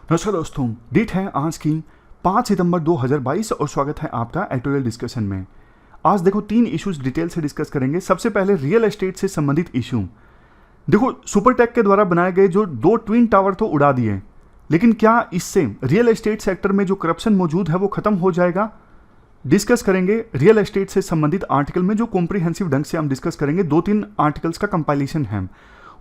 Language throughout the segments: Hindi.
नमस्कार दोस्तों, डेट है आज की 5 सितंबर 2022 और स्वागत है आपका एडिटोरियल डिस्कशन में। आज देखो 3 इश्यूज डिटेल से डिस्कस करेंगे। सबसे पहले रियल एस्टेट से संबंधित इशू। देखो सुपरटेक के द्वारा बनाए गए जो 2 ट्विन टावर तो उड़ा दिए, लेकिन क्या इससे रियल एस्टेट सेक्टर में जो करप्शन मौजूद है वो खत्म हो जाएगा? डिस्कस करेंगे रियल एस्टेट से संबंधित आर्टिकल में, जो कॉम्प्रिहेंसिव ढंग से हम डिस्कस करेंगे। 2-3 आर्टिकल्स का कंपाइलेशन है।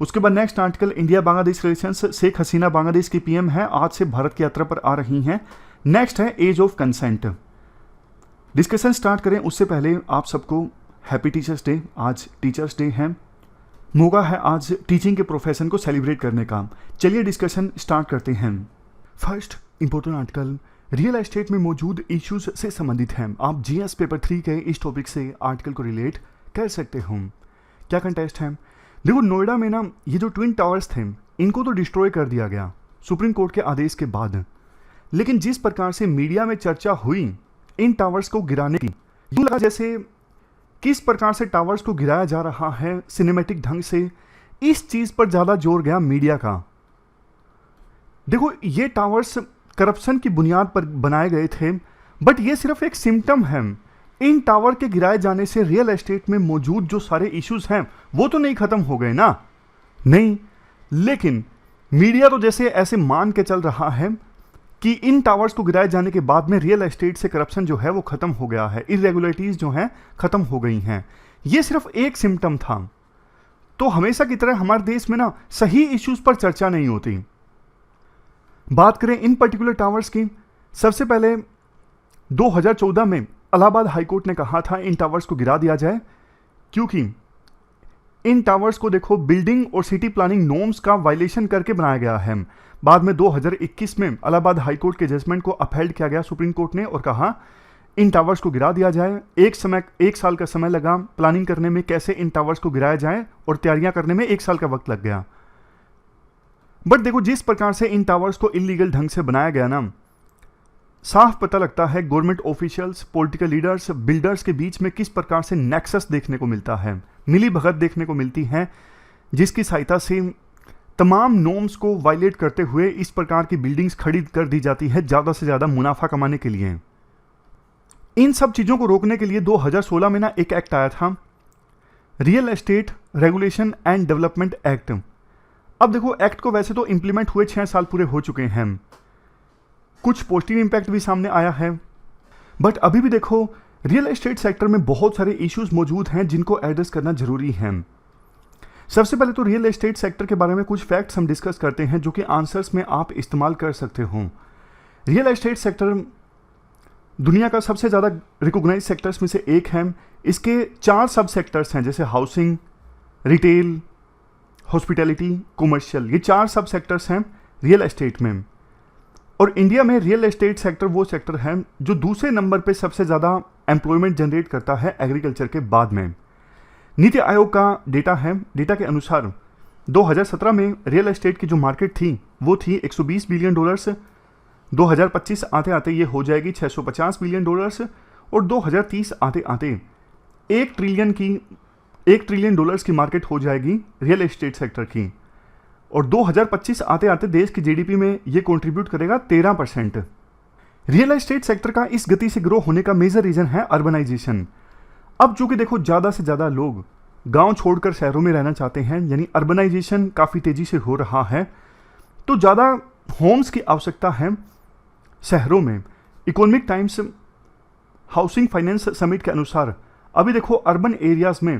उसके बाद next article India Bangladesh relations. Sheikh Hasina Bangladesh की पीएम है, आज से भारत की यात्रा पर आ रही हैं। नेक्स्ट है age of consent. Discussion start करें उससे पहले आप सबको हैप्पी टीचर्स डे। आज टीचर्स डे है, मौका है आज टीचिंग के प्रोफेशन को सेलिब्रेट करने का। चलिए डिस्कशन स्टार्ट करते हैं। First important article real estate में मौजूद इश्यूज से संबंधित है। आप जीएस पेपर 3 के इस टॉपिक से आर्टिकल को रिलेट कर सकते हो। क्या कंटेस्ट है? देखो नोएडा में ना ये जो ट्विन टावर्स थे इनको तो डिस्ट्रॉय कर दिया गया सुप्रीम कोर्ट के आदेश के बाद, लेकिन जिस प्रकार से मीडिया में चर्चा हुई इन टावर्स को गिराने की, यूं लगा जैसे किस प्रकार से टावर्स को गिराया जा रहा है सिनेमैटिक ढंग से, इस चीज पर ज्यादा जोर गया मीडिया का। देखो ये टावर्स करप्शन की बुनियाद पर बनाए गए थे, बट ये सिर्फ एक सिम्टम है। इन टावर के गिराए जाने से रियल एस्टेट में मौजूद जो सारे इश्यूज हैं वो तो नहीं खत्म हो गए ना, नहीं। लेकिन मीडिया तो जैसे ऐसे मान के चल रहा है कि इन टावर्स को गिराए जाने के बाद में रियल एस्टेट से करप्शन जो है वो खत्म हो गया है, इरेगुलरिटीज जो हैं खत्म हो गई हैं। ये सिर्फ एक सिम्टम था। तो हमेशा की तरह हमारे देश में ना सही इश्यूज पर चर्चा नहीं होती। बात करें इन पर्टिकुलर टावर्स की, सबसे पहले 2014 में इलाहाबाद हाईकोर्ट ने कहा था इन टावर्स को गिरा दिया जाए, क्योंकि इन टावर्स को देखो बिल्डिंग और सिटी प्लानिंग नॉर्म्स का वायलेशन करके बनाया गया है। बाद में 2021 में इलाहाबाद हाईकोर्ट के जजमेंट को अपहेल्ड किया गया सुप्रीम कोर्ट ने और कहा इन टावर्स को गिरा दिया जाए। एक साल का समय लगा प्लानिंग करने में, कैसे इन टावर्स को गिराया जाए, और तैयारियां करने में 1 साल का वक्त लग गया। बट देखो जिस प्रकार से इन टावर्स को इलीगल ढंग से बनाया गया ना, साफ पता लगता है government officials, political leaders, builders के बीच में किस प्रकार से नेक्सस देखने को मिलता है, मिली भगत देखने को मिलती है, जिसकी सहायता से तमाम नॉर्म्स को वायलेट करते हुए इस प्रकार की बिल्डिंग्स खरीद कर दी जाती है ज़्यादा से ज़्यादा मुनाफा कमाने के लिए। इन सब चीज़ों को रोकने के लिए 2016 में ना एक एक्ट आया था, real estate regulation and development act. अब देखो एक्ट को वैसे तो इंप्लीमेंट हुए 6 साल पूरे हो चुके हैं, कुछ पॉजिटिव इंपैक्ट भी सामने आया है, बट अभी भी देखो रियल एस्टेट सेक्टर में बहुत सारे इश्यूज मौजूद हैं जिनको एड्रेस करना जरूरी है। सबसे पहले तो रियल एस्टेट सेक्टर के बारे में कुछ फैक्ट्स हम डिस्कस करते हैं जो कि आंसर्स में आप इस्तेमाल कर सकते हो। रियल एस्टेट सेक्टर दुनिया का सबसे ज़्यादा रिकॉग्नाइज सेक्टर्स में से एक है। इसके 4 सब सेक्टर्स हैं, जैसे हाउसिंग, रिटेल, हॉस्पिटैलिटी, कॉमर्शियल। ये 4 सब सेक्टर्स हैं रियल एस्टेट में। और इंडिया में रियल एस्टेट सेक्टर वो सेक्टर है जो दूसरे नंबर पे सबसे ज़्यादा एम्प्लॉयमेंट जनरेट करता है एग्रीकल्चर के बाद में। नीति आयोग का डेटा है, डेटा के अनुसार 2017 में रियल एस्टेट की जो मार्केट थी वो थी $120 बिलियन। 2025 आते आते ये हो जाएगी $650 बिलियन, और 2030 आते आते 1 ट्रिलियन की मार्केट हो जाएगी रियल एस्टेट सेक्टर की। और 2025 आते आते देश की जीडीपी में ये कंट्रीब्यूट करेगा 13%। रियल एस्टेट सेक्टर का इस गति से ग्रो होने का मेजर रीजन है अर्बनाइजेशन। अब चूंकि देखो ज़्यादा से ज़्यादा लोग गांव छोड़कर शहरों में रहना चाहते हैं, यानी अर्बनाइजेशन काफ़ी तेज़ी से हो रहा है, तो ज़्यादा होम्स की आवश्यकता है शहरों में। Economic times housing finance summit के अनुसार अभी देखो अर्बन एरियाज में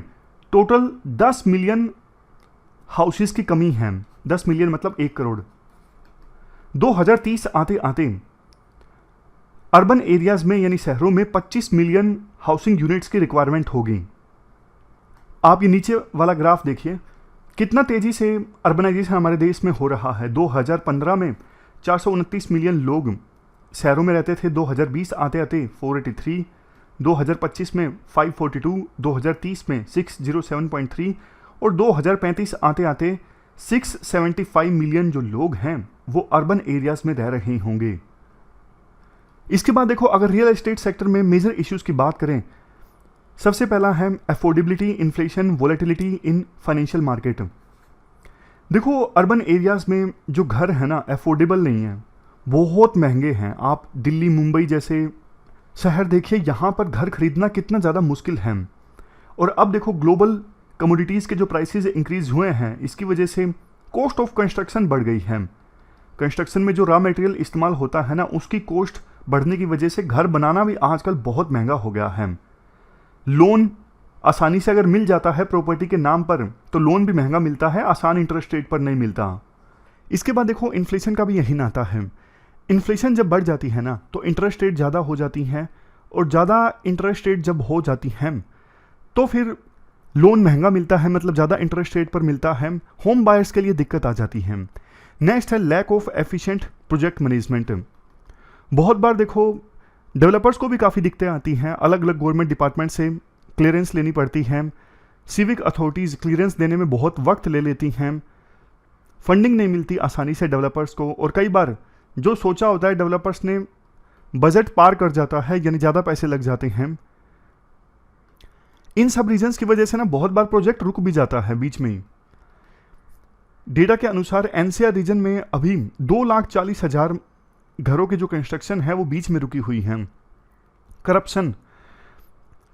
टोटल 10 मिलियन हाउसेस की कमी है। 10 मिलियन मतलब 1 करोड़। 2030 आते आते अर्बन एरियाज में यानी शहरों में 25 मिलियन हाउसिंग यूनिट्स की रिक्वायरमेंट होगी। आप ये नीचे वाला ग्राफ देखिए, कितना तेजी से अर्बनाइजेशन हमारे देश में हो रहा है। 2015 में 429 मिलियन लोग शहरों में रहते थे, 2020 आते आते 483, 2025 में 542, 2030 में 607.3, और 2035 आते आते 675 मिलियन जो लोग हैं वो अर्बन एरियाज में रह रहे होंगे। इसके बाद देखो अगर रियल एस्टेट सेक्टर में मेजर इश्यूज की बात करें, सबसे पहला है affordability, inflation, volatility in financial market. देखो अर्बन एरियाज में जो घर है ना अफोर्डेबल नहीं है, बहुत महंगे हैं। आप दिल्ली मुंबई जैसे शहर देखिए, यहाँ पर घर खरीदना कितना ज़्यादा मुश्किल है। और अब देखो ग्लोबल कमोडिटीज़ के जो प्राइसेस इंक्रीज़ हुए हैं, इसकी वजह से कॉस्ट ऑफ कंस्ट्रक्शन बढ़ गई है। कंस्ट्रक्शन में जो रॉ मटेरियल इस्तेमाल होता है ना, उसकी कॉस्ट बढ़ने की वजह से घर बनाना भी आजकल बहुत महंगा हो गया है। लोन आसानी से अगर मिल जाता है प्रॉपर्टी के नाम पर, तो लोन भी महंगा मिलता है, आसान इंटरेस्ट रेट पर नहीं मिलता। इसके बाद देखो इन्फ्लेशन का भी यही नाता है। इन्फ्लेशन जब बढ़ जाती है ना, तो इंटरेस्ट रेट ज़्यादा हो जाती हैं, और ज़्यादा इंटरेस्ट रेट जब हो जाती हैं तो फिर लोन महंगा मिलता है, मतलब ज़्यादा इंटरेस्ट रेट पर मिलता है। होम बायर्स के लिए दिक्कत आ जाती है। नेक्स्ट है lack of efficient project management. बहुत बार देखो डेवलपर्स को भी काफ़ी दिक्कतें आती हैं, अलग अलग गवर्नमेंट डिपार्टमेंट से क्लियरेंस लेनी पड़ती है। सिविक अथॉरिटीज़ क्लियरेंस देने में बहुत वक्त ले लेती हैं, फंडिंग नहीं मिलती आसानी से डेवलपर्स को, और कई बार जो सोचा होता है डेवलपर्स ने बजट पार कर जाता है, यानी ज़्यादा पैसे लग जाते हैं। इन सब रीजंस की वजह से ना बहुत बार प्रोजेक्ट रुक भी जाता है बीच में ही। डेटा के अनुसार एनसीआर रीजन में अभी 2,40,000 घरों के जो कंस्ट्रक्शन है वो बीच में रुकी हुई हैं। Corruption,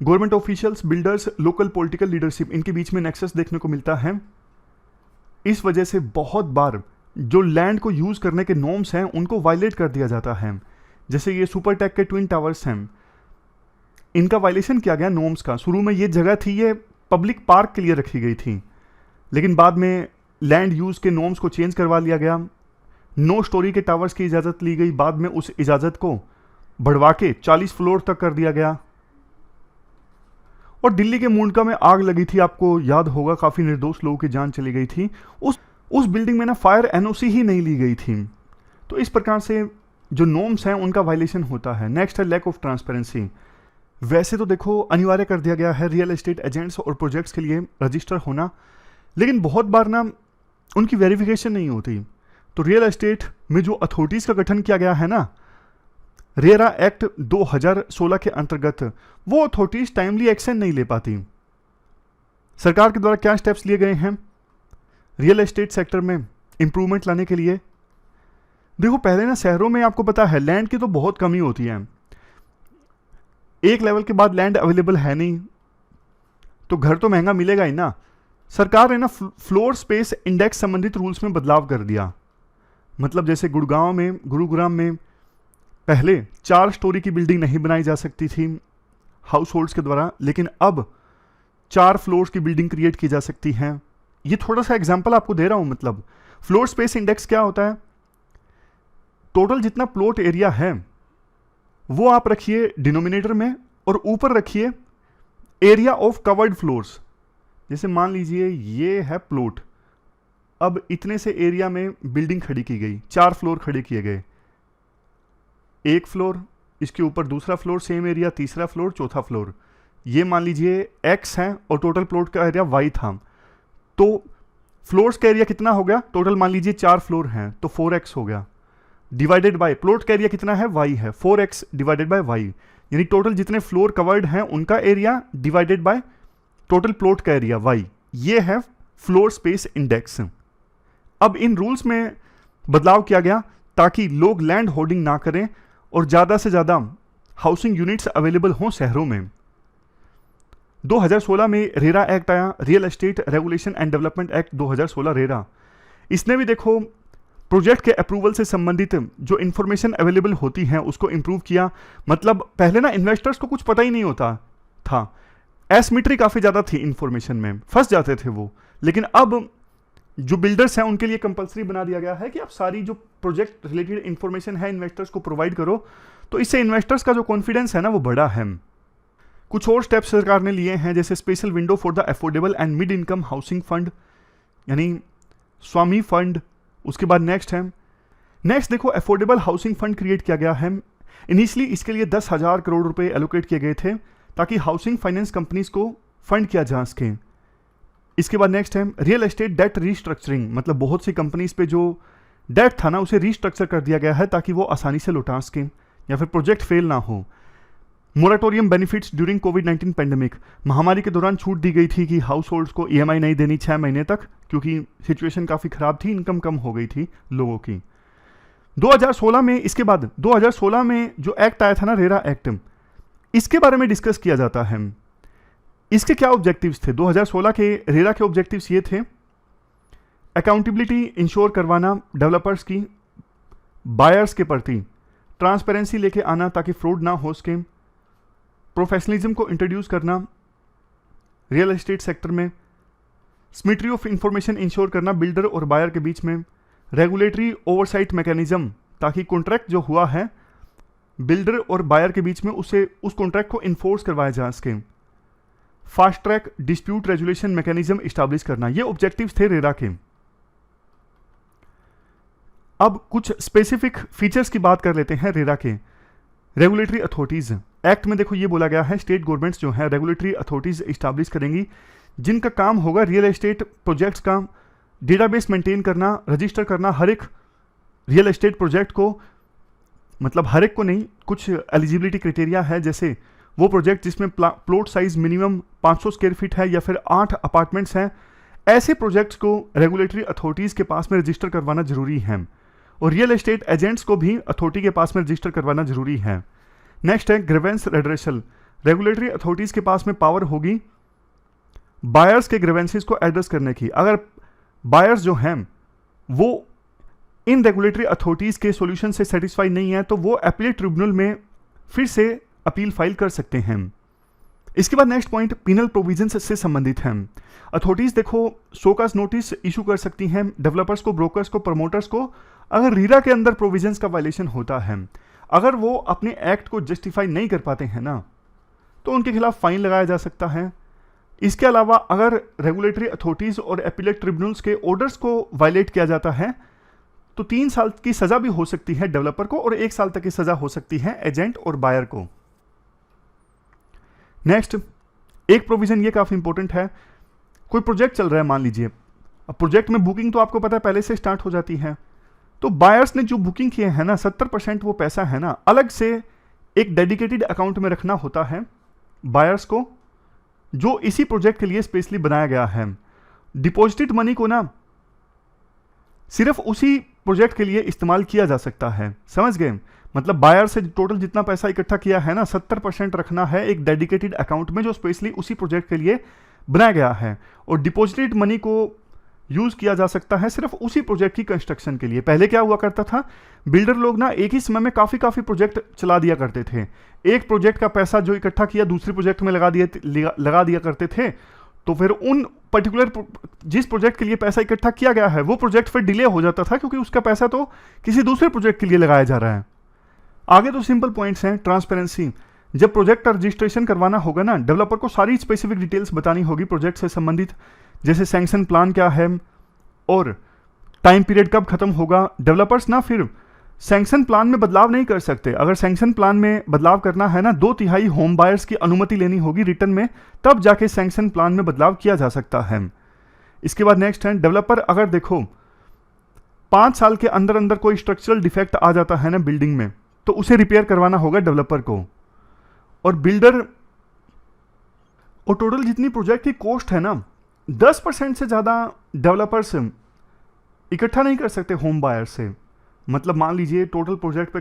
government officials, builders, local political leadership, इनके बीच में नेक्सस देखने को मिलता है। इस वजह से बहुत बार जो लैंड को यूज़ करने के नॉर्म्स हैं उनको वायलेट कर दिया जाता है। जैसे ये सुपर टेक के ट्विन टावर्स हैं, इनका वायलेशन किया गया नॉर्म्स का। शुरू में ये जगह थी, ये पब्लिक पार्क के लिए रखी गई थी, लेकिन बाद में लैंड यूज़ के नॉर्म्स को चेंज करवा लिया गया। 9 स्टोरी के टावर्स की इजाज़त ली गई, बाद में उस इजाज़त को बढ़वा के 40 फ्लोर तक कर दिया गया। और दिल्ली के मुंडका में आग लगी थी, आपको याद होगा, काफ़ी निर्दोष लोगों की जान चली गई थी। उस बिल्डिंग में ना फायर एनओसी ही नहीं ली गई थी। तो इस प्रकार से जो नॉर्म्स हैं उनका वायलेशन होता है। नेक्स्ट है लैक ऑफ ट्रांसपेरेंसी। वैसे तो देखो अनिवार्य कर दिया गया है रियल एस्टेट एजेंट्स और प्रोजेक्ट्स के लिए रजिस्टर होना, लेकिन बहुत बार ना उनकी वेरिफिकेशन नहीं होती। तो रियल एस्टेट में जो अथॉरिटीज़ का गठन किया गया है ना, रेरा एक्ट 2016 के अंतर्गत, वो अथॉरिटीज़ टाइमली एक्शन नहीं ले पाती। सरकार के द्वारा क्या स्टेप्स लिए गए हैं रियल एस्टेट सेक्टर में इंप्रूवमेंट लाने के लिए? देखो पहले ना शहरों में आपको पता है लैंड की तो बहुत कमी होती है, एक लेवल के बाद लैंड अवेलेबल है नहीं, तो घर तो महंगा मिलेगा ही ना। सरकार ने ना फ्लोर स्पेस इंडेक्स संबंधित रूल्स में बदलाव कर दिया। मतलब जैसे गुरुग्राम में पहले 4 स्टोरी की बिल्डिंग नहीं बनाई जा सकती थी हाउस होल्ड्स के द्वारा, लेकिन अब 4 फ्लोर्स की बिल्डिंग क्रिएट की जा सकती हैं। ये थोड़ा सा एग्जांपल आपको दे रहा हूं। मतलब फ्लोर स्पेस इंडेक्स क्या होता है? टोटल जितना प्लॉट एरिया है वो आप रखिए डिनोमिनेटर में, और ऊपर रखिए एरिया ऑफ कवर्ड फ्लोर्स। जैसे मान लीजिए ये है प्लॉट, अब इतने से एरिया में बिल्डिंग खड़ी की गई, 4 फ्लोर खड़े किए गए, एक फ्लोर, इसके ऊपर दूसरा फ्लोर, सेम एरिया, तीसरा फ्लोर, चौथा फ्लोर। ये मान लीजिए x है और टोटल प्लॉट का एरिया y था, तो फ्लोर्स का एरिया कितना हो गया? टोटल मान लीजिए 4 फ्लोर हैं तो 4x हो गया, डिवाइडेड बाय प्लॉट का एरिया कितना है? y है, 4x डिवाइडेड बाय y, यानी टोटल जितने फ्लोर कवर्ड हैं उनका area divided by total plot का एरिया y। ये है फ्लोर स्पेस इंडेक्स। अब इन रूल्स में बदलाव किया गया ताकि लोग लैंड होल्डिंग ना करें और ज़्यादा से ज़्यादा हाउसिंग यूनिट्स अवेलेबल हों शहरों में। 2016 में रेरा एक्ट आया, real estate regulation and development act 2016 RERA. इसने भी देखो प्रोजेक्ट के अप्रूवल से संबंधित जो इन्फॉर्मेशन अवेलेबल होती है उसको इंप्रूव किया। मतलब पहले ना इन्वेस्टर्स को कुछ पता ही नहीं होता था, एसिमेट्री काफ़ी ज़्यादा थी इन्फॉर्मेशन में, फंस जाते थे वो। लेकिन अब जो बिल्डर्स हैं उनके लिए कंपलसरी बना दिया गया है कि आप सारी जो प्रोजेक्ट रिलेटेड इन्फॉर्मेशन है इन्वेस्टर्स को प्रोवाइड करो, तो इससे इन्वेस्टर्स का जो कॉन्फिडेंस है ना वो बढ़ा है। कुछ और स्टेप्स सरकार ने लिए हैं, जैसे special window for the affordable and mid income housing fund, यानी स्वामी फंड। उसके बाद नेक्स्ट देखो अफोर्डेबल हाउसिंग फंड क्रिएट किया गया है। इनिशियली इसके लिए 10,000 करोड़ रुपए एलोकेट किए गए थे ताकि हाउसिंग फाइनेंस कंपनीज को फंड किया जा सके। इसके बाद नेक्स्ट है रियल एस्टेट डेट रीस्ट्रक्चरिंग। मतलब बहुत सी कंपनीज पे जो डेट था ना उसे रीस्ट्रक्चर कर दिया गया है ताकि वो आसानी से लौटा सके या फिर प्रोजेक्ट फेल ना हो। मोराटोरियम बेनिफिट्स ड्यूरिंग कोविड-19 पेंडेमिक। महामारी के दौरान छूट दी गई थी कि हाउस होल्ड्स को EMI नहीं देनी 6 महीने तक, क्योंकि सिचुएशन काफ़ी ख़राब थी, इनकम कम हो गई थी लोगों की। 2016 में, इसके बाद 2016 में जो एक्ट आया था ना, रेरा एक्ट, इसके बारे में डिस्कस किया जाता है। इसके क्या ऑब्जेक्टिव्स थे? 2016 के रेरा के ऑब्जेक्टिव्स ये थे: अकाउंटेबिलिटी इंश्योर करवाना डेवलपर्स की, बायर्स के प्रति ट्रांसपेरेंसी लेके आना ताकि फ्रॉड ना हो सके, प्रोफेशनलिज्म को इंट्रोड्यूस करना रियल एस्टेट सेक्टर में, सिमेट्री ऑफ इंफॉर्मेशन इंश्योर करना बिल्डर और बायर के बीच में, रेगुलेटरी ओवरसाइट मैकेनिज्म ताकि कॉन्ट्रैक्ट जो हुआ है बिल्डर और बायर के बीच में उसे उस कॉन्ट्रैक्ट को इन्फोर्स करवाया जा सके, fast track dispute resolution mechanism establish करना। ये ऑब्जेक्टिव्स थे रेरा के। अब कुछ स्पेसिफिक फीचर्स की बात कर लेते हैं रेरा के। रेगुलेटरी अथॉरिटीज एक्ट में देखो ये बोला गया है, स्टेट गवर्नमेंट्स जो है रेगुलेटरी अथॉरिटीज इस्टेब्लिश करेंगी जिनका काम होगा रियल एस्टेट प्रोजेक्ट्स का डेटाबेस मेंटेन करना, रजिस्टर करना हर एक रियल एस्टेट प्रोजेक्ट को, मतलब हर एक को नहीं, कुछ एलिजिबिलिटी क्राइटेरिया है, जैसे वो प्रोजेक्ट जिसमें plot size minimum 500 square feet है या फिर 8 अपार्टमेंट्स हैं, ऐसे प्रोजेक्ट्स को रेगुलेटरी अथॉरिटीज के पास में रजिस्टर करवाना जरूरी है और रियल एस्टेट एजेंट्स को भी अथॉरिटी के पास में रजिस्टर करवाना जरूरी है। नेक्स्ट है ग्रीवेंस रेडरेसल। रेगुलेटरी अथॉरिटीज के पास में पावर होगी बायर्स के ग्रीवेंसेस को एड्रेस करने की। अगर बायर्स जो हैं वो इन रेगुलेटरी अथॉरिटीज के सॉल्यूशन से सेटिस्फाई नहीं है तो वो अपीलेट ट्रिब्यूनल में फिर से अपील फाइल कर सकते हैं। इसके बाद नेक्स्ट पॉइंट पिनल प्रोविजंस से संबंधित है। अथॉरिटीज देखो शोकास नोटिस इशू कर सकती हैं डेवलपर्स को, ब्रोकर्स को, प्रमोटर्स को, अगर रीरा के अंदर प्रोविजंस का वायलेशन होता है। अगर वो अपने एक्ट को जस्टिफाई नहीं कर पाते हैं ना तो उनके खिलाफ फाइन लगाया जा सकता है। इसके अलावा अगर रेगुलेटरी अथॉरिटीज और अपीलेट ट्रिब्यूनल्स के ऑर्डर्स को वायलेट किया जाता है तो 3 साल की सजा भी हो सकती है डेवलपर को और 1 साल तक की सजा हो सकती है एजेंट और बायर को। नेक्स्ट एक प्रोविजन ये काफी इंपॉर्टेंट है, कोई प्रोजेक्ट चल रहा है मान लीजिए, अब प्रोजेक्ट में बुकिंग तो आपको पता है पहले से स्टार्ट हो जाती है, तो बायर्स ने जो बुकिंग किए हैं ना 70% वो पैसा है ना अलग से एक डेडिकेटेड अकाउंट में रखना होता है बायर्स को, जो इसी प्रोजेक्ट के लिए स्पेशली बनाया गया है। डिपॉजिटेड मनी को ना सिर्फ उसी प्रोजेक्ट के लिए इस्तेमाल किया जा सकता है, समझ गए? मतलब बायर से टोटल जितना पैसा इकट्ठा किया है ना 70% रखना है एक डेडिकेटेड अकाउंट में जो स्पेशली उसी प्रोजेक्ट के लिए बनाया गया है और डिपॉजिटेड मनी को यूज किया जा सकता है सिर्फ उसी प्रोजेक्ट की कंस्ट्रक्शन के लिए। पहले क्या हुआ करता था, बिल्डर लोग ना एक ही समय में काफी प्रोजेक्ट चला दिया करते थे, एक प्रोजेक्ट का पैसा जो इकट्ठा किया दूसरे प्रोजेक्ट में लगा दिया करते थे, तो फिर उन पर्टिकुलर जिस प्रोजेक्ट के लिए पैसा इकट्ठा किया गया है वो प्रोजेक्ट फिर डिले हो जाता था क्योंकि उसका पैसा तो किसी दूसरे प्रोजेक्ट के लिए लगाया जा रहा है। आगे तो सिंपल पॉइंट्स हैं। ट्रांसपेरेंसी, जब प्रोजेक्ट का रजिस्ट्रेशन करवाना होगा ना डेवलपर को सारी स्पेसिफिक डिटेल्स बतानी होगी प्रोजेक्ट से संबंधित, जैसे सैंक्शन प्लान क्या है और टाइम पीरियड कब खत्म होगा। डेवलपर्स ना फिर सैंक्शन प्लान में बदलाव नहीं कर सकते, अगर सैंक्शन प्लान में बदलाव करना है ना 2/3 होम बायर्स की अनुमति लेनी होगी रिटर्न में, तब जाके सैंक्शन प्लान में बदलाव किया जा सकता है। इसके बाद नेक्स्ट है डेवलपर, अगर देखो 5 साल के अंदर अंदर कोई स्ट्रक्चरल डिफेक्ट आ जाता है ना बिल्डिंग में तो उसे रिपेयर करवाना होगा डेवलपर को, और बिल्डर और टोटल जितनी प्रोजेक्ट की कॉस्ट है ना 10% से ज़्यादा डेवलपर्स इकट्ठा नहीं कर सकते होम बायर से। मतलब मान लीजिए टोटल प्रोजेक्ट पे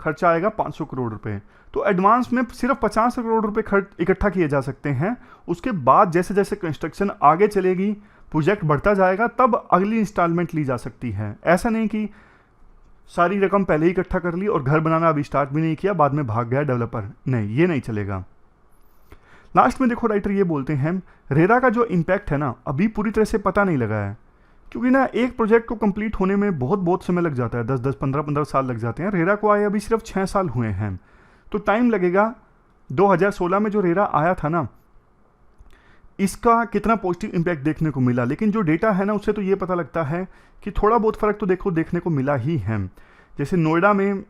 खर्चा आएगा 500 करोड़ रुपए, तो एडवांस में सिर्फ 50 करोड़ रुपए खर्च इकट्ठा किए जा सकते हैं। उसके बाद जैसे जैसे कंस्ट्रक्शन आगे चलेगी, प्रोजेक्ट बढ़ता जाएगा, तब अगली इंस्टॉलमेंट ली जा सकती है। ऐसा नहीं कि सारी रकम पहले ही इकट्ठा कर ली और घर बनाना अभी स्टार्ट भी नहीं किया, बाद में भाग गया डेवलपर, नहीं, ये नहीं चलेगा। लास्ट में देखो राइटर ये बोलते हैं रेरा का जो इम्पैक्ट है ना अभी पूरी तरह से पता नहीं लगा है, क्योंकि ना एक प्रोजेक्ट को कंप्लीट होने में बहुत समय लग जाता है, 10 15 साल लग जाते हैं। रेरा को आए अभी सिर्फ 6 साल हुए हैं, तो टाइम लगेगा। 2016 में जो रेरा आया था ना इसका कितना पॉजिटिव इम्पैक्ट देखने को मिला, लेकिन जो डेटा है ना उससे तो ये पता लगता है कि थोड़ा बहुत फर्क तो देखो देखने को मिला ही है। जैसे नोएडा में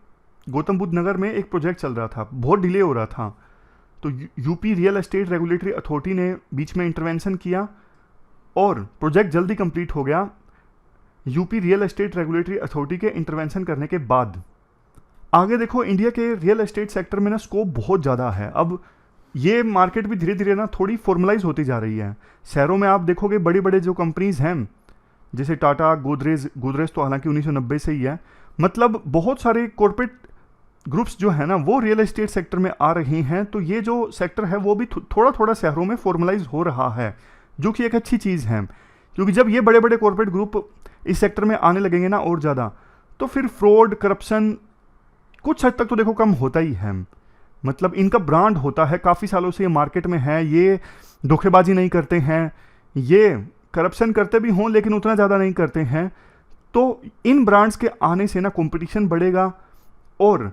गौतम बुद्ध नगर में एक प्रोजेक्ट चल रहा था, बहुत डिले हो रहा था, तो UP real estate regulatory authority ने बीच में इंटरवेंशन किया और प्रोजेक्ट जल्दी कंप्लीट हो गया UP real estate regulatory authority के इंटरवेंशन करने के बाद। आगे देखो इंडिया के रियल एस्टेट सेक्टर में ना स्कोप बहुत ज़्यादा है, अब ये मार्केट भी धीरे धीरे ना थोड़ी फॉर्मलाइज होती जा रही है। शहरों में आप देखोगे बड़े बड़े जो कंपनीज हैं जैसे टाटा, गोदरेज तो हालांकि 1990 से ही है, मतलब बहुत सारे कॉर्पोरेट ग्रुप्स जो है ना वो रियल एस्टेट सेक्टर में आ रही हैं, तो ये जो सेक्टर है वो भी थोड़ा थोड़ा शहरों में फॉर्मलाइज हो रहा है, जो कि एक अच्छी चीज़ है। क्योंकि जब ये बड़े बड़े कॉर्पोरेट ग्रुप इस सेक्टर में आने लगेंगे ना और ज़्यादा, तो फिर फ्रॉड करप्शन कुछ हद तक तो देखो कम होता ही है। मतलब इनका ब्रांड होता है, काफ़ी सालों से ये मार्केट में है, ये धोखेबाजी नहीं करते हैं, ये करप्शन करते भी हों लेकिन उतना ज़्यादा नहीं करते हैं। तो इन ब्रांड्स के आने से ना कंपटीशन बढ़ेगा और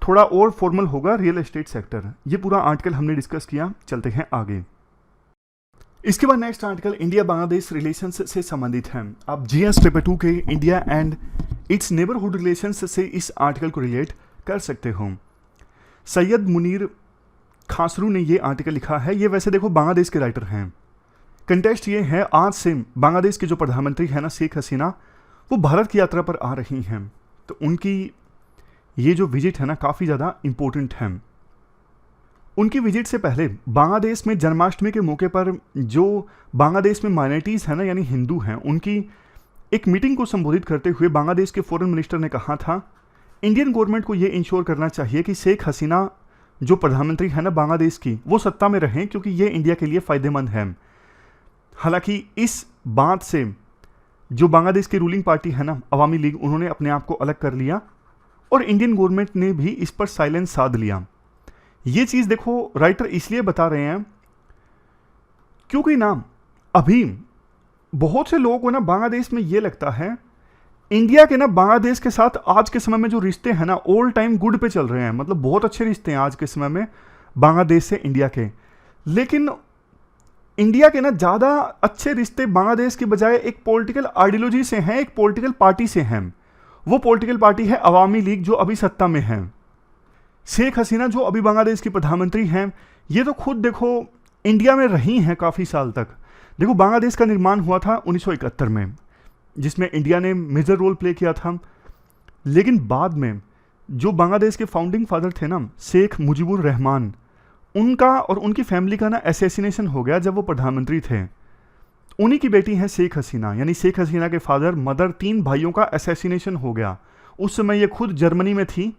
थोड़ा और फॉर्मल होगा रियल एस्टेट सेक्टर। ये पूरा आर्टिकल हमने डिस्कस किया, चलते हैं आगे। इसके बाद next article India Bangladesh relations से संबंधित है। आप जीएस पेपर 2 के India and it's neighbourhood relations से इस आर्टिकल को रिलेट कर सकते हो। सैयद मुनीर खासरू ने ये आर्टिकल लिखा है। ये वैसे देखो बांग्लादेश के राइटर हैं। कंटेक्स्ट ये है, आज से बांग्लादेश के जो प्रधानमंत्री है ना शेख हसीना, वो भारत की यात्रा पर आ रही हैं। तो उनकी ये जो विजिट है ना काफ़ी ज़्यादा इम्पोर्टेंट है। उनकी विजिट से पहले बांग्लादेश में जन्माष्टमी के मौके पर जो बांग्लादेश में माइनॉरिटीज़ है ना यानी हिंदू हैं, उनकी एक मीटिंग को संबोधित करते हुए बांग्लादेश के फॉरेन मिनिस्टर ने कहा था, इंडियन गवर्नमेंट को ये इंश्योर करना चाहिए कि शेख हसीना जो प्रधानमंत्री है ना बांग्लादेश की, वो सत्ता में रहें, क्योंकि ये इंडिया के लिए फ़ायदेमंद है। हालांकि इस बात से जो बांग्लादेश की रूलिंग पार्टी है ना अवामी लीग, उन्होंने अपने आप को अलग कर लिया और इंडियन गवर्नमेंट ने भी इस पर साइलेंस साध लिया। ये चीज़ देखो राइटर इसलिए बता रहे हैं क्योंकि ना अभी बहुत से लोगों को ना बांग्लादेश में ये लगता है इंडिया के ना बांग्लादेश के साथ आज के समय में जो रिश्ते हैं ना ऑल टाइम गुड पे चल रहे हैं। मतलब बहुत अच्छे रिश्ते हैं आज के समय में बांग्लादेश से इंडिया के। लेकिन इंडिया के ना ज़्यादा अच्छे रिश्ते बांग्लादेश के बजाय एक पॉलिटिकल आइडियोलॉजी से हैं, एक पॉलिटिकल पार्टी से हैं। वो पॉलिटिकल पार्टी है अवामी लीग, जो अभी सत्ता में है। शेख हसीना जो अभी बांग्लादेश की प्रधानमंत्री हैं, ये तो खुद देखो इंडिया में रही हैं काफ़ी साल तक। देखो बांग्लादेश का निर्माण हुआ था 1971 में, जिसमें इंडिया ने मेजर रोल प्ले किया था। लेकिन बाद में जो बांग्लादेश के फाउंडिंग फादर थे ना शेख मुजीबुर रहमान, उनका और उनकी फैमिली का ना असैसिनेशन हो गया जब वो प्रधानमंत्री थे। उन्हीं की बेटी है शेख हसीना, यानी शेख हसीना के फादर मदर, 3 भाइयों का असैसिनेशन हो गया। उस समय ये खुद जर्मनी में थी,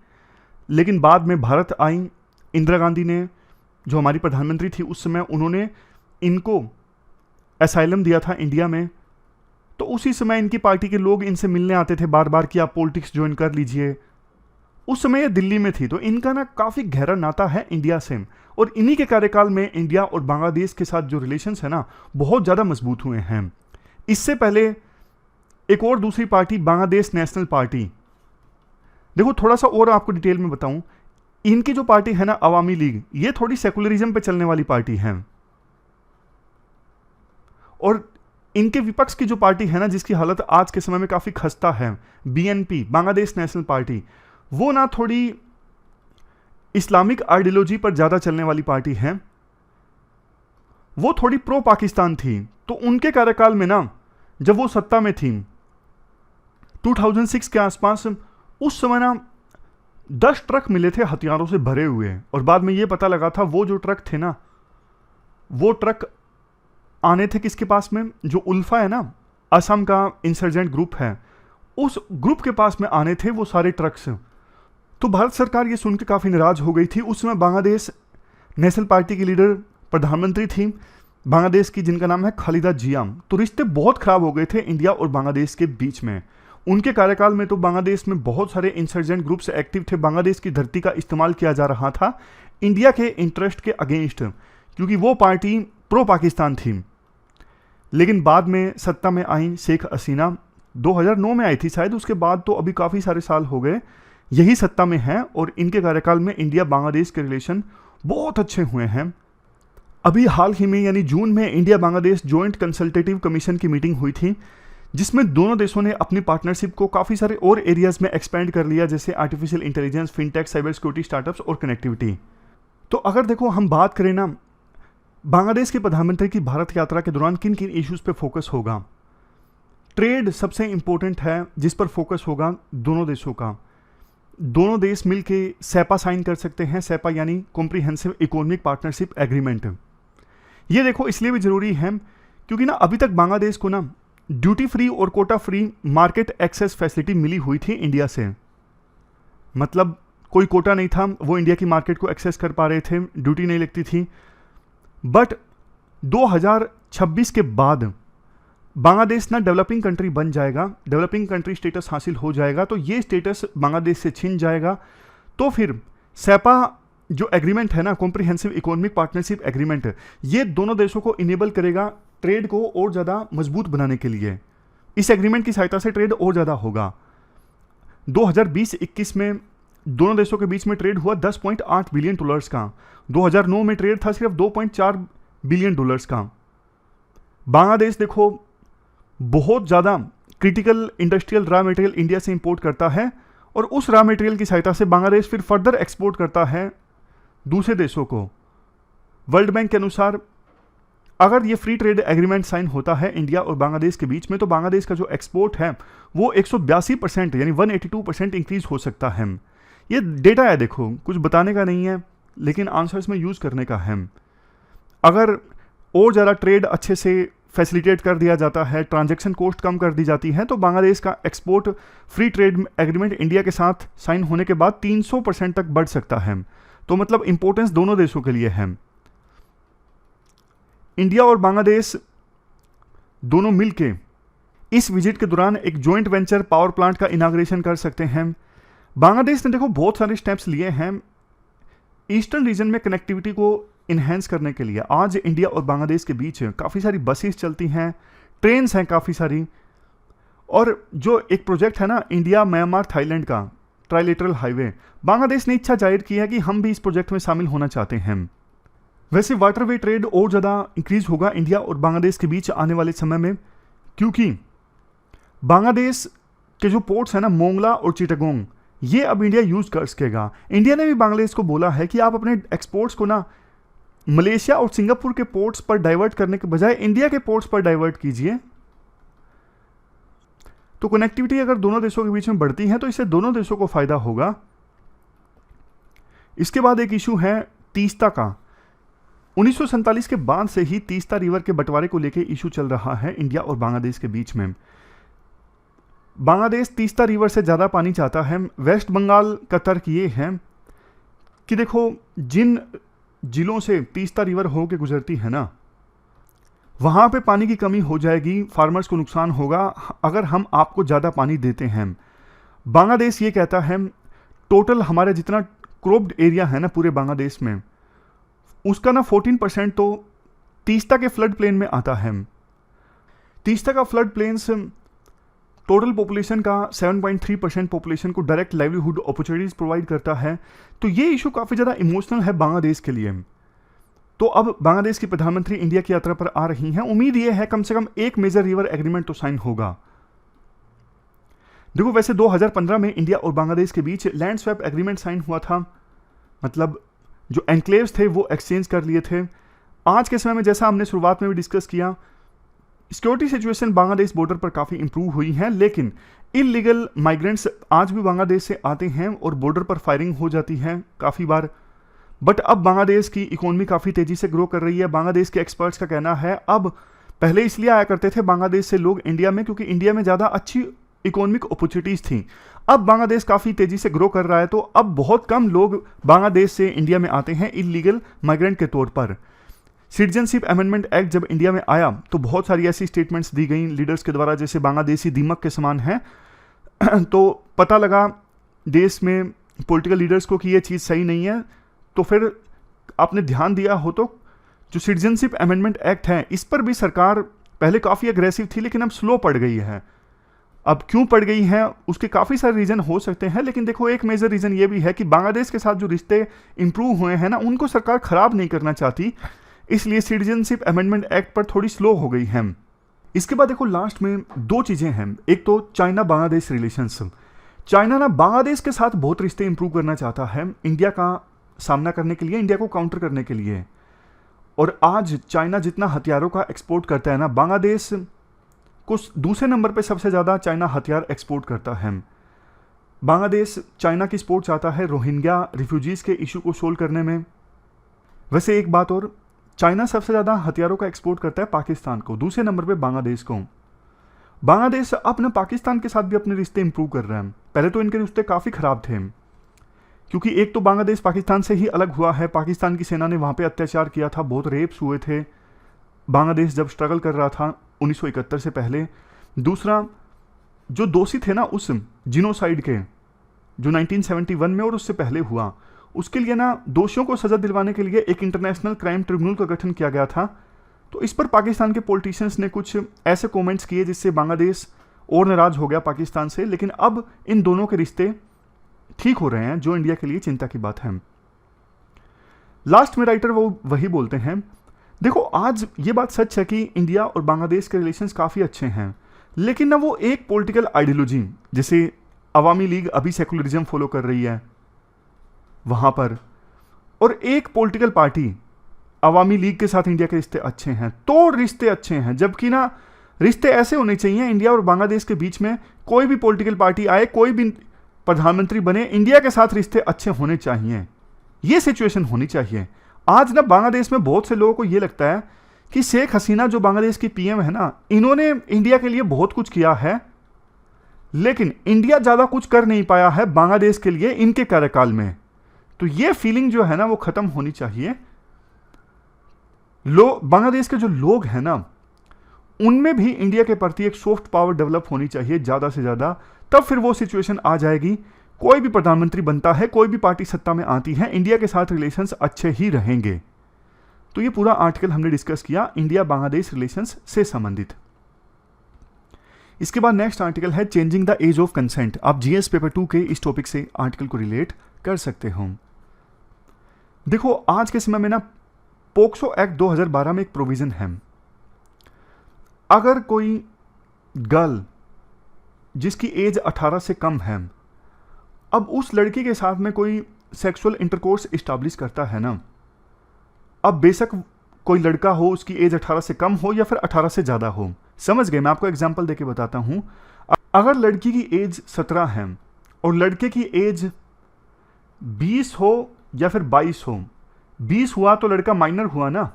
लेकिन बाद में भारत आई। इंदिरा गांधी ने, जो हमारी प्रधानमंत्री थी उस समय, उन्होंने इनको असाइलम दिया था इंडिया में। तो उसी समय इनकी पार्टी के लोग इनसे मिलने आते थे बार बार कि आप पॉलिटिक्स ज्वाइन कर लीजिए। उस समय ये दिल्ली में थी, तो इनका ना काफ़ी गहरा नाता है इंडिया से। और इन्हीं के कार्यकाल में इंडिया और बांग्लादेश के साथ जो रिलेशंस है ना बहुत ज़्यादा मजबूत हुए हैं। इससे पहले एक और दूसरी पार्टी बांग्लादेश नेशनल पार्टी, देखो थोड़ा सा और आपको डिटेल में बताऊं, इनकी जो पार्टी है ना अवामी लीग, ये थोड़ी सेकुलरिज्म पे चलने वाली पार्टी है। और इनके विपक्ष की जो पार्टी है ना जिसकी हालत आज के समय में काफ़ी खस्ता है, बीएनपी बांग्लादेश नेशनल पार्टी, वो ना थोड़ी इस्लामिक आइडियोलॉजी पर ज़्यादा चलने वाली पार्टी है। वो थोड़ी प्रो पाकिस्तान थी। तो उनके कार्यकाल में ना जब वो सत्ता में थी 2006 के आसपास, उस समय ना 10 ट्रक मिले थे हथियारों से भरे हुए। और बाद में ये पता लगा था वो जो ट्रक थे ना, वो ट्रक आने थे किसके पास में, जो उल्फा है ना असम का इंसर्जेंट ग्रुप है, उस ग्रुप के पास में आने थे वो सारे ट्रक्स। तो भारत सरकार ये सुन के काफ़ी नाराज़ हो गई थी। उस समय बांग्लादेश नेशनल पार्टी की लीडर प्रधानमंत्री थी बांग्लादेश की, जिनका नाम है खालिदा जिया। तो रिश्ते बहुत ख़राब हो गए थे इंडिया और बांग्लादेश के बीच में। उनके कार्यकाल में तो बांग्लादेश में बहुत सारे इंसर्जेंट ग्रुप्स एक्टिव थे। बांग्लादेश की धरती का इस्तेमाल किया जा रहा था इंडिया के इंटरेस्ट के अगेंस्ट, क्योंकि वो पार्टी प्रो पाकिस्तान थी। लेकिन बाद में सत्ता में आई शेख हसीना, 2009 में आई थी शायद। उसके बाद तो अभी काफ़ी सारे साल हो गए यही सत्ता में है, और इनके कार्यकाल में इंडिया बांग्लादेश के रिलेशन बहुत अच्छे हुए हैं। अभी हाल ही में यानी जून में India Bangladesh joint consultative commission की मीटिंग हुई थी, जिसमें दोनों देशों ने अपनी पार्टनरशिप को काफ़ी सारे और एरियाज में एक्सपेंड कर लिया, जैसे artificial intelligence, fintech, cyber security, startups और कनेक्टिविटी। तो अगर देखो हम बात करें ना बांग्लादेश के प्रधानमंत्री की भारत यात्रा के दौरान किन किन इश्यूज़ पे फोकस होगा, ट्रेड सबसे इंपॉर्टेंट है जिस पर फोकस होगा दोनों देशों का। दोनों देश मिलके सेपा साइन कर सकते हैं। सेपा यानी कॉम्प्रिहेंसिव इकोनॉमिक पार्टनरशिप एग्रीमेंट। ये देखो इसलिए भी ज़रूरी है क्योंकि ना अभी तक बांग्लादेश को ना ड्यूटी फ्री और quota free market access facility मिली हुई थी इंडिया से, मतलब कोई कोटा नहीं था, वो इंडिया की मार्केट को एक्सेस कर पा रहे थे, ड्यूटी नहीं लगती थी। बट 2026 के बाद बांग्लादेश ना डेवलपिंग कंट्री बन जाएगा, डेवलपिंग कंट्री स्टेटस हासिल हो जाएगा, तो ये स्टेटस बांग्लादेश से छिन जाएगा। तो फिर सेपा जो एग्रीमेंट है ना, कॉम्प्रिहेंसिव इकोनॉमिक पार्टनरशिप एग्रीमेंट, ये दोनों देशों को इनेबल करेगा ट्रेड को और ज़्यादा मजबूत बनाने के लिए। इस एग्रीमेंट की सहायता से ट्रेड और ज़्यादा होगा। 2020-21 में दोनों देशों के बीच में ट्रेड हुआ $10.8 बिलियन का। 2009 में ट्रेड था सिर्फ $2.4 बिलियन का। बांग्लादेश देखो बहुत ज़्यादा critical industrial raw material India से इंपोर्ट करता है, और उस रॉ मटेरियल की सहायता से बांग्लादेश फिर फर्दर एक्सपोर्ट करता है दूसरे देशों को। वर्ल्ड बैंक के अनुसार अगर ये फ्री ट्रेड एग्रीमेंट साइन होता है इंडिया और बांग्लादेश के बीच में, तो बांग्लादेश का जो एक्सपोर्ट है वो 182% यानी 182% इंक्रीज हो सकता है। ये डेटा है, देखो कुछ बताने का नहीं है, लेकिन आंसर्स में यूज़ करने का है। अगर और ज़्यादा ट्रेड अच्छे से फैसिलिटेट कर दिया जाता है, ट्रांजैक्शन कॉस्ट कम कर दी जाती है, तो बांग्लादेश का export free trade agreement India के साथ साइन होने के बाद 300% तक बढ़ सकता है। तो मतलब इंपॉर्टेंस दोनों देशों के लिए है। इंडिया और बांग्लादेश दोनों मिलके इस विजिट के दौरान एक जॉइंट वेंचर पावर प्लांट का इनाग्रेशन कर सकते हैं। बांग्लादेश ने देखो बहुत सारे स्टेप्स लिए हैं ईस्टर्न रीजन में कनेक्टिविटी को इन्हेंस करने के लिए। आज इंडिया और बांग्लादेश के बीच काफ़ी सारी बसेस चलती हैं, ट्रेन्स हैं काफ़ी सारी, और जो एक प्रोजेक्ट है ना इंडिया म्यांमार थाईलैंड का ट्राइलेटरल हाईवे, बांग्लादेश ने इच्छा जाहिर की है कि हम भी इस प्रोजेक्ट में शामिल होना चाहते हैं। वैसे वाटरवे ट्रेड और ज़्यादा इंक्रीज होगा इंडिया और बांग्लादेश के बीच आने वाले समय में, क्योंकि बांग्लादेश के जो पोर्ट्स हैं ना मोंगला और चिटागोंग, ये अब इंडिया यूज़ कर सकेगा। इंडिया ने भी बांग्लादेश को बोला है कि आप अपने एक्सपोर्ट्स को ना मलेशिया और सिंगापुर के पोर्ट्स पर डाइवर्ट करने के बजाय इंडिया के पोर्ट्स पर डाइवर्ट कीजिए। तो कनेक्टिविटी अगर दोनों देशों के बीच में बढ़ती है तो इससे दोनों देशों को फायदा होगा। इसके बाद एक इशू है तीस्ता का। 1947 के बाद से ही तीस्ता रिवर के बंटवारे को लेकर इशू चल रहा है इंडिया और बांग्लादेश के बीच में। बांग्लादेश तीस्ता रिवर से ज़्यादा पानी चाहता है। वेस्ट बंगाल का तर्क ये है कि देखो जिन जिलों से तीस्ता रिवर होकर गुजरती है ना, वहाँ पे पानी की कमी हो जाएगी, फार्मर्स को नुकसान होगा अगर हम आपको ज़्यादा पानी देते हैं। बांग्लादेश ये कहता है टोटल हमारे जितना क्रॉप्ड एरिया है ना पूरे बांग्लादेश में, उसका ना 14% तो तीस्ता के फ्लड प्लेन में आता है। तीस्ता का फ्लड प्लेन्स टोटल पॉपुलेशन का 7.3% पॉपुलेशन को डायरेक्ट लाइवलीहुड अपॉर्चुनिटीज प्रोवाइड करता है। तो ये इशू काफ़ी ज़्यादा इमोशनल है बांग्लादेश के लिए। तो अब बांग्लादेश की प्रधानमंत्री इंडिया की यात्रा पर आ रही हैं, उम्मीद ये है कम से कम एक मेजर रिवर एग्रीमेंट तो साइन होगा। देखो वैसे 2015 में इंडिया और बांग्लादेश के बीच लैंड स्वैप एग्रीमेंट साइन हुआ था, मतलब जो एनक्लेव्स थे वो एक्सचेंज कर लिए थे। आज के समय में जैसा हमने शुरुआत में भी डिस्कस किया, सिक्योरिटी सिचुएशन बांग्लादेश बॉर्डर पर काफ़ी इंप्रूव हुई है, लेकिन इलीगल माइग्रेंट्स आज भी बांग्लादेश से आते हैं और बॉर्डर पर फायरिंग हो जाती है काफ़ी बार। बट अब बांग्लादेश की इकोनॉमी काफ़ी तेज़ी से ग्रो कर रही है। बांग्लादेश के एक्सपर्ट्स का कहना है अब पहले इसलिए आया करते थे बांग्लादेश से लोग इंडिया में क्योंकि इंडिया में ज़्यादा अच्छी इकोनॉमिक अपॉर्चुनिटीज़ थी। अब बांग्लादेश काफ़ी तेज़ी से ग्रो कर रहा है, तो अब बहुत कम लोग बांग्लादेश से इंडिया में आते हैं इलीगल माइग्रेंट के तौर पर। सिटीजनशिप अमेंडमेंट एक्ट जब इंडिया में आया तो बहुत सारी ऐसी स्टेटमेंट्स दी गई लीडर्स के द्वारा जैसे बांग्लादेशी दीमक के समान है। तो पता लगा देश में पॉलिटिकल लीडर्स को कि ये चीज़ सही नहीं है, तो फिर आपने ध्यान दिया हो तो जो सिटीजनशिप अमेंडमेंट एक्ट है इस पर भी सरकार पहले काफ़ी अग्रेसिव थी, लेकिन अब स्लो पड़ गई है। अब क्यों पड़ गई है उसके काफ़ी सारे रीज़न हो सकते हैं, लेकिन देखो एक मेजर रीज़न ये भी है कि बांग्लादेश के साथ जो रिश्ते इंप्रूव हुए हैं ना उनको सरकार ख़राब नहीं करना चाहती, इसलिए सिटीजनशिप अमेंडमेंट एक्ट पर थोड़ी स्लो हो गई है। इसके बाद देखो लास्ट में दो चीज़ें हैं, एक तो चाइना बांग्लादेश रिलेशंस। चाइना ना बांग्लादेश के साथ बहुत रिश्ते इंप्रूव करना चाहता है इंडिया का सामना करने के लिए, इंडिया को काउंटर करने के लिए। और आज चाइना जितना हथियारों का एक्सपोर्ट करता है ना, बांग्लादेश को दूसरे नंबर पे सबसे ज़्यादा चाइना हथियार एक्सपोर्ट करता है। बांग्लादेश चाइना की सपोर्ट चाहता है रोहिंग्या रिफ्यूजीज़ के इशू को सोल्व करने में। वैसे एक बात और, चाइना सबसे ज़्यादा हथियारों का एक्सपोर्ट करता है पाकिस्तान को, दूसरे नंबर पे बांग्लादेश को। बांग्लादेश अब ना पाकिस्तान के साथ भी अपने रिश्ते इंप्रूव कर रहे हैं। पहले तो इनके रिश्ते काफ़ी ख़राब थे, क्योंकि एक तो बांग्लादेश पाकिस्तान से ही अलग हुआ है, पाकिस्तान की सेना ने वहाँ पे अत्याचार किया था, बहुत रेप्स हुए थे बांग्लादेश जब स्ट्रगल कर रहा था 1971 से पहले। दूसरा, जो दोषी थे ना उस जिनोसाइड के, जो 1971 में और उससे पहले हुआ, उसके लिए ना दोषियों को सज़ा दिलवाने के लिए एक इंटरनेशनल क्राइम ट्रिब्यूनल का गठन किया गया था। तो इस पर पाकिस्तान के पॉलिटिशियंस ने कुछ ऐसे कमेंट्स किए जिससे बांग्लादेश और नाराज़ हो गया पाकिस्तान से, लेकिन अब इन दोनों के रिश्ते ठीक हो रहे हैं, जो इंडिया के लिए चिंता की बात है। लास्ट में राइटर वो वही बोलते हैं, देखो आज ये बात सच है कि इंडिया और बांग्लादेश के रिलेशंस काफ़ी अच्छे हैं, लेकिन ना वो एक पॉलिटिकल आइडियोलॉजी, जैसे अवामी लीग अभी सेकुलरिज्म फॉलो कर रही है वहाँ पर, और एक पॉलिटिकल पार्टी अवामी लीग के साथ इंडिया के रिश्ते अच्छे हैं, तो रिश्ते अच्छे हैं। जबकि ना रिश्ते ऐसे होने चाहिए इंडिया और बांग्लादेश के बीच में, कोई भी पॉलिटिकल पार्टी आए, कोई भी प्रधानमंत्री बने, इंडिया के साथ रिश्ते अच्छे होने चाहिए, ये सिचुएशन होनी चाहिए। आज ना बांग्लादेश में बहुत से लोगों को ये लगता है कि शेख हसीना जो बांग्लादेश की पीएम है ना, इन्होंने इंडिया के लिए बहुत कुछ किया है, लेकिन इंडिया ज़्यादा कुछ कर नहीं पाया है बांग्लादेश के लिए इनके कार्यकाल में। तो ये फीलिंग जो है ना वो ख़त्म होनी चाहिए। बांग्लादेश के जो लोग हैं ना, उनमें भी इंडिया के प्रति एक सॉफ्ट पावर डेवलप होनी चाहिए ज़्यादा से ज़्यादा, तब फिर वो सिचुएशन आ जाएगी। कोई भी प्रधानमंत्री बनता है, कोई भी पार्टी सत्ता में आती है, इंडिया के साथ रिलेशंस अच्छे ही रहेंगे। तो ये पूरा आर्टिकल हमने डिस्कस किया इंडिया बांग्लादेश रिलेशंस से संबंधित। इसके बाद नेक्स्ट आर्टिकल है changing the age of consent. आप जीएस पेपर 2 के इस टॉपिक से आर्टिकल को रिलेट कर सकते हो। देखो आज के समय में ना पोक्सो एक्ट 2012 में एक प्रोविजन है, अगर कोई गर्ल जिसकी एज 18 से कम है, अब उस लड़की के साथ में कोई सेक्सुअल इंटरकोर्स इस्टेब्लिश करता है ना, अब बेशक कोई लड़का हो, उसकी एज 18 से कम हो या फिर 18 से ज़्यादा हो, समझ गए, मैं आपको एग्जांपल देके बताता हूँ। अगर लड़की की एज 17 है और लड़के की एज 20 हो या फिर 22 हो, 20 हुआ तो लड़का माइनर हुआ ना,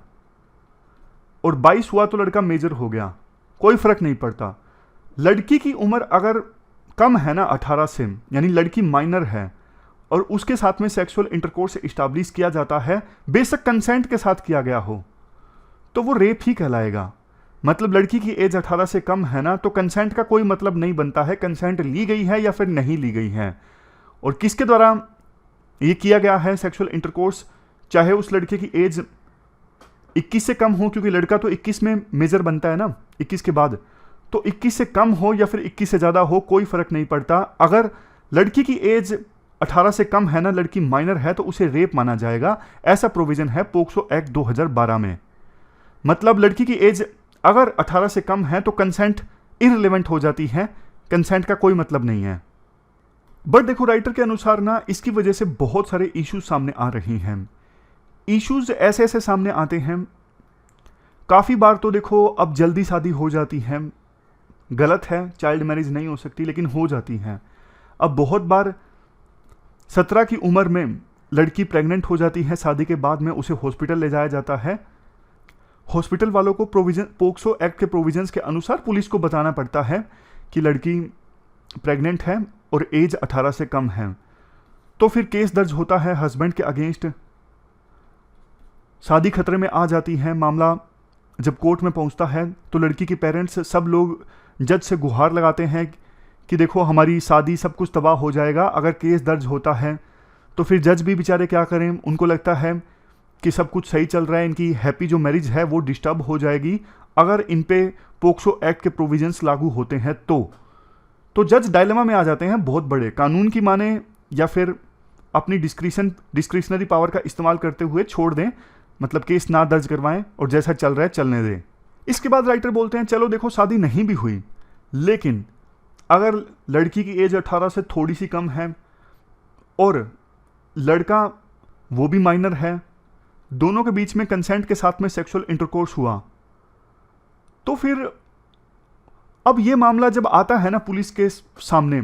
और 22 हुआ तो लड़का मेजर हो गया, कोई फर्क नहीं पड़ता। लड़की की उम्र अगर कम है ना 18 से, यानी लड़की माइनर है और उसके साथ में सेक्सुअल इंटरकोर्स इस्टेब्लिश किया जाता है, बेशक कंसेंट के साथ किया गया हो, तो वो रेप ही कहलाएगा। मतलब लड़की की एज 18 से कम है ना, तो कंसेंट का कोई मतलब नहीं बनता है, कंसेंट ली गई है या फिर नहीं ली गई है, और किसके द्वारा ये किया गया है सेक्सुअल इंटरकोर्स, चाहे उस लड़के की एज 21 से कम हो, क्योंकि लड़का तो 21 में मेजर बनता है ना 21 के बाद, तो 21 से कम हो या फिर 21 से ज़्यादा हो, कोई फर्क नहीं पड़ता। अगर लड़की की एज 18 से कम है ना, लड़की माइनर है, तो उसे रेप माना जाएगा। ऐसा प्रोविजन है पोक्सो एक्ट 2012 में। मतलब लड़की की एज अगर 18 से कम है तो कंसेंट इररिलेवेंट हो जाती है, कंसेंट का कोई मतलब नहीं है। बट देखो राइटर के अनुसार ना इसकी वजह से बहुत सारे इश्यूज सामने आ रही हैं। इश्यूज ऐसे ऐसे सामने आते हैं, काफ़ी बार तो देखो अब जल्दी शादी हो जाती है, गलत है, चाइल्ड मैरिज नहीं हो सकती लेकिन हो जाती है। अब बहुत बार 17 की उम्र में लड़की प्रेग्नेंट हो जाती है, शादी के बाद में उसे हॉस्पिटल ले जाया जाता है। हॉस्पिटल वालों को पोक्सो एक्ट के प्रोविजंस के अनुसार पुलिस को बताना पड़ता है कि लड़की प्रेग्नेंट है और एज 18 से कम है, तो फिर केस दर्ज होता है हस्बैंड के अगेंस्ट, शादी खतरे में आ जाती है। मामला जब कोर्ट में पहुंचता है तो लड़की के पेरेंट्स सब लोग जज से गुहार लगाते हैं कि देखो हमारी शादी सब कुछ तबाह हो जाएगा अगर केस दर्ज होता है। तो फिर जज भी बेचारे क्या करें, उनको लगता है कि सब कुछ सही चल रहा है, इनकी हैप्पी जो मैरिज है वो डिस्टर्ब हो जाएगी अगर इन पे पोक्सो एक्ट के प्रोविजंस लागू होते हैं। तो जज डायलेमा में आ जाते हैं बहुत बड़े, कानून की माने या फिर अपनी डिस्क्रिशनरी पावर का इस्तेमाल करते हुए छोड़ दें, मतलब केस ना दर्ज करवाएं और जैसा चल रहा है चलने दें। इसके बाद राइटर बोलते हैं चलो देखो शादी नहीं भी हुई, लेकिन अगर लड़की की एज 18 से थोड़ी सी कम है और लड़का वो भी माइनर है, दोनों के बीच में कंसेंट के साथ में सेक्सुअल इंटरकोर्स हुआ, तो फिर अब ये मामला जब आता है ना पुलिस के सामने,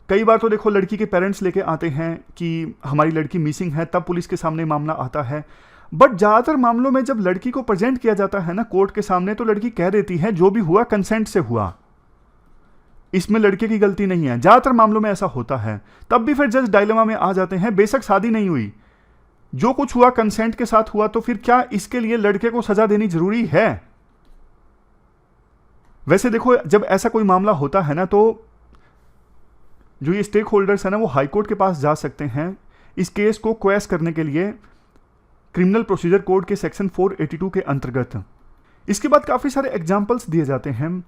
कई बार तो देखो लड़की के पेरेंट्स लेके आते हैं कि हमारी लड़की मिसिंग है, तब पुलिस के सामने मामला आता है। बट ज़्यादातर मामलों में जब लड़की को प्रेजेंट किया जाता है ना कोर्ट के सामने, तो लड़की कह देती है जो भी हुआ कंसेंट से हुआ, इसमें लड़के की गलती नहीं है। ज़्यादातर मामलों में ऐसा होता है। तब भी फिर जज डायलेमा में आ जाते हैं, बेशक शादी नहीं हुई, जो कुछ हुआ कंसेंट के साथ हुआ, तो फिर क्या इसके लिए लड़के को सजा देनी जरूरी है? वैसे देखो, जब ऐसा कोई मामला होता है ना, तो जो ये स्टेक होल्डर्स है ना, वो हाईकोर्ट के पास जा सकते हैं इस केस को क्वेश करने के लिए, क्रिमिनल प्रोसीजर कोड के सेक्शन 482 के अंतर्गत। इसके बाद काफ़ी सारे एग्जाम्पल्स दिए जाते हैं।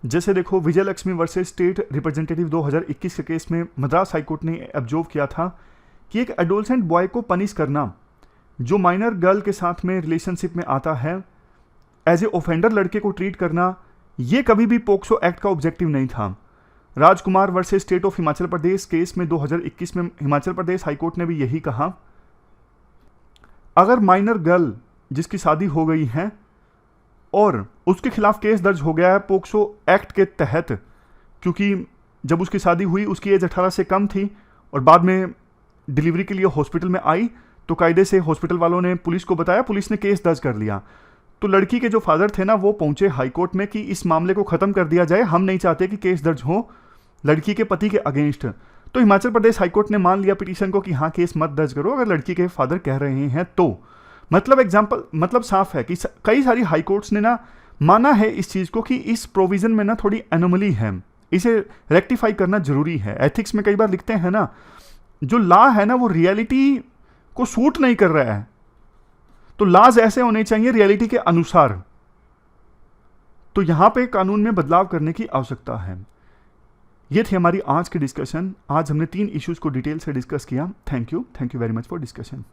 जैसे देखो, विजय लक्ष्मी वर्सेस स्टेट रिप्रेजेंटेटिव 2021 के केस में मद्रास हाईकोर्ट ने ऑब्जर्व किया था कि एक एडोलसेंट बॉय को पनिश करना जो माइनर गर्ल के साथ में रिलेशनशिप में आता है, एज ए ऑफेंडर लड़के को ट्रीट करना, ये कभी भी पोक्सो एक्ट का ऑब्जेक्टिव नहीं था। Rajkumar versus state of Himachal Pradesh case में 2021 में हिमाचल प्रदेश हाईकोर्ट ने भी यही कहा, अगर माइनर गर्ल जिसकी शादी हो गई है और उसके खिलाफ केस दर्ज हो गया है पोक्सो एक्ट के तहत, क्योंकि जब उसकी शादी हुई उसकी एज 18 से कम थी और बाद में डिलीवरी के लिए हॉस्पिटल में आई, तो कायदे से हॉस्पिटल वालों ने पुलिस को बताया, पुलिस ने केस दर्ज कर लिया। तो लड़की के जो फादर थे ना, वो पहुंचे हाईकोर्ट में कि इस मामले को खत्म कर दिया जाए, हम नहीं चाहते कि केस दर्ज हो लड़की के पति के अगेंस्ट। तो हिमाचल प्रदेश हाईकोर्ट ने मान लिया पिटीशन को कि हाँ, केस मत दर्ज करो अगर लड़की के फादर कह रहे हैं तो। मतलब साफ है कि कई सारी हाईकोर्ट्स ने ना माना है इस चीज को कि इस प्रोविजन में ना थोड़ी एनोमली है, इसे रेक्टिफाई करना जरूरी है। एथिक्स में कई बार लिखते हैं ना, जो लॉ है ना वो रियलिटी को सूट नहीं कर रहा है, तो लॉज ऐसे होने चाहिए रियलिटी के अनुसार। तो यहां पे कानून में बदलाव करने की आवश्यकता है। ये थी हमारी आज की डिस्कशन। आज हमने 3 इश्यूज को डिटेल से डिस्कस किया। Thank you very much for discussion.